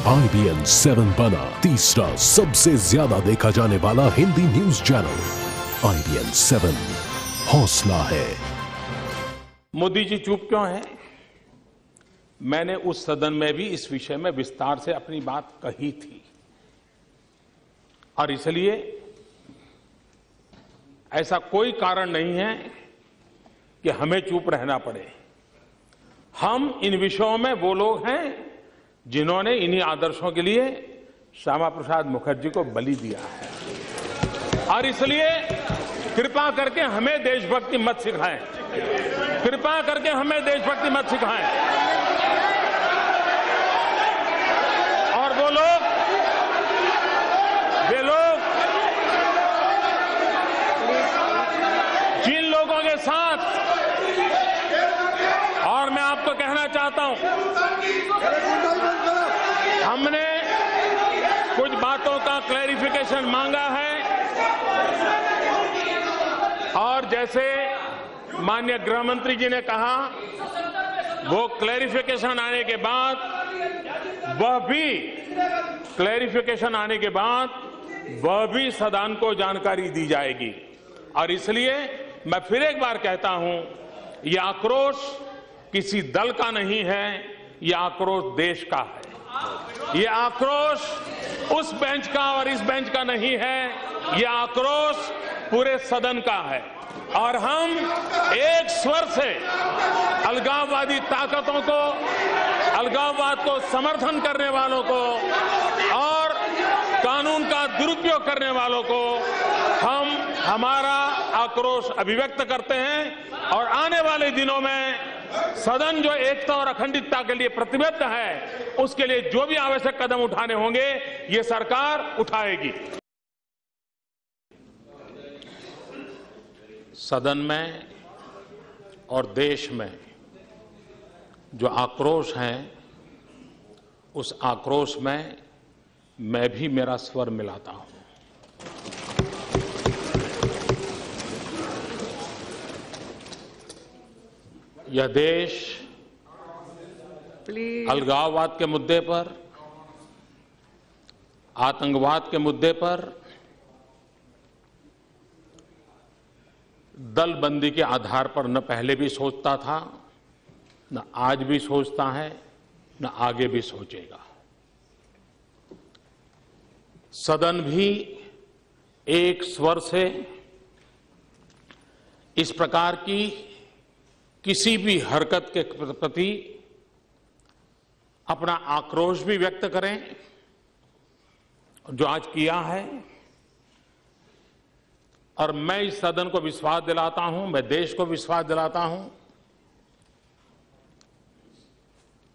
IBN 7 बना तीसरा सबसे ज्यादा देखा जाने वाला हिंदी न्यूज चैनल। IBN 7 हौसला है। मोदी जी चुप क्यों हैं? मैंने उस सदन में भी इस विषय में विस्तार से अपनी बात कही थी और इसलिए ऐसा कोई कारण नहीं है कि हमें चुप रहना पड़े। हम इन विषयों में वो लोग हैं जिन्होंने इन्हीं आदर्शों के लिए श्यामा प्रसाद मुखर्जी को बलि दिया है और इसलिए कृपा करके हमें देशभक्ति मत सिखाएं। कृपा करके हमें देशभक्ति मत सिखाएं। और वो लोग जिन लोगों के साथ, और मैं आपको कहना चाहता हूं, हमने कुछ बातों का क्लैरिफिकेशन मांगा है और जैसे माननीय गृह मंत्री जी ने कहा, वो क्लैरिफिकेशन आने के बाद, वह भी सदन को जानकारी दी जाएगी। और इसलिए मैं फिर एक बार कहता हूं, यह आक्रोश किसी दल का नहीं है, यह आक्रोश देश का है। यह आक्रोश उस बेंच का और इस बेंच का नहीं है, यह आक्रोश पूरे सदन का है। और हम एक स्वर से अलगाववादी ताकतों को, अलगाववाद को समर्थन करने वालों को और कानून का दुरुपयोग करने वालों को हम हमारा आक्रोश अभिव्यक्त करते हैं। और आने वाले दिनों में सदन जो एकता और अखंडितता के लिए प्रतिबद्ध है, उसके लिए जो भी आवश्यक कदम उठाने होंगे, ये सरकार उठाएगी। सदन में और देश में जो आक्रोश है, उस आक्रोश में मैं भी मेरा स्वर मिलाता हूं। यह देश अलगाववाद के मुद्दे पर, आतंकवाद के मुद्दे पर दलबंदी के आधार पर न पहले भी सोचता था, न आज भी सोचता है, न आगे भी सोचेगा। सदन भी एक स्वर से इस प्रकार की किसी भी हरकत के प्रति अपना आक्रोश भी व्यक्त करें, जो आज किया है। और मैं इस सदन को विश्वास दिलाता हूं, मैं देश को विश्वास दिलाता हूं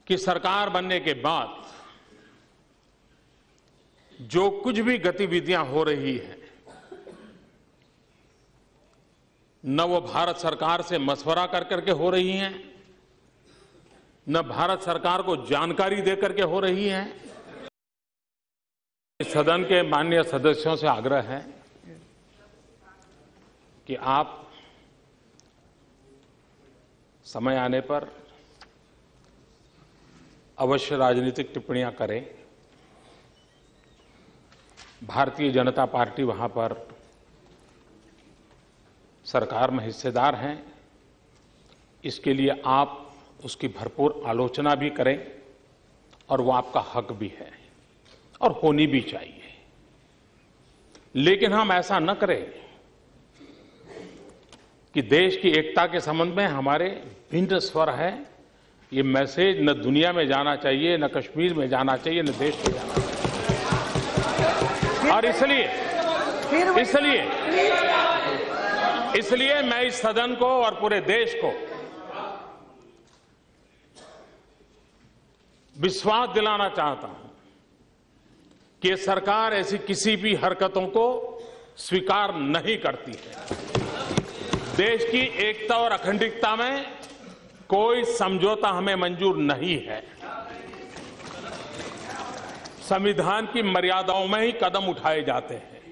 कि सरकार बनने के बाद जो कुछ भी गतिविधियां हो रही हैं, न वो भारत सरकार से मशवरा कर करके हो रही हैं, न भारत सरकार को जानकारी दे करके हो रही हैं। सदन के माननीय सदस्यों से आग्रह है कि आप समय आने पर अवश्य राजनीतिक टिप्पणियां करें। भारतीय जनता पार्टी वहां पर सरकार में हिस्सेदार हैं, इसके लिए आप उसकी भरपूर आलोचना भी करें और वो आपका हक भी है और होनी भी चाहिए। लेकिन हम ऐसा न करें कि देश की एकता के संबंध में हमारे भिन्न स्वर है। ये मैसेज न दुनिया में जाना चाहिए, न कश्मीर में जाना चाहिए, न देश में जाना चाहिए। और इसलिए मैं इस सदन को और पूरे देश को विश्वास दिलाना चाहता हूं कि सरकार ऐसी किसी भी हरकतों को स्वीकार नहीं करती है। देश की एकता और अखंडता में कोई समझौता हमें मंजूर नहीं है। संविधान की मर्यादाओं में ही कदम उठाए जाते हैं।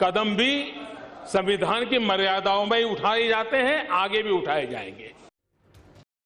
कदम भी संविधान की मर्यादाओं में ही उठाए जाते हैं, आगे भी उठाए जाएंगे।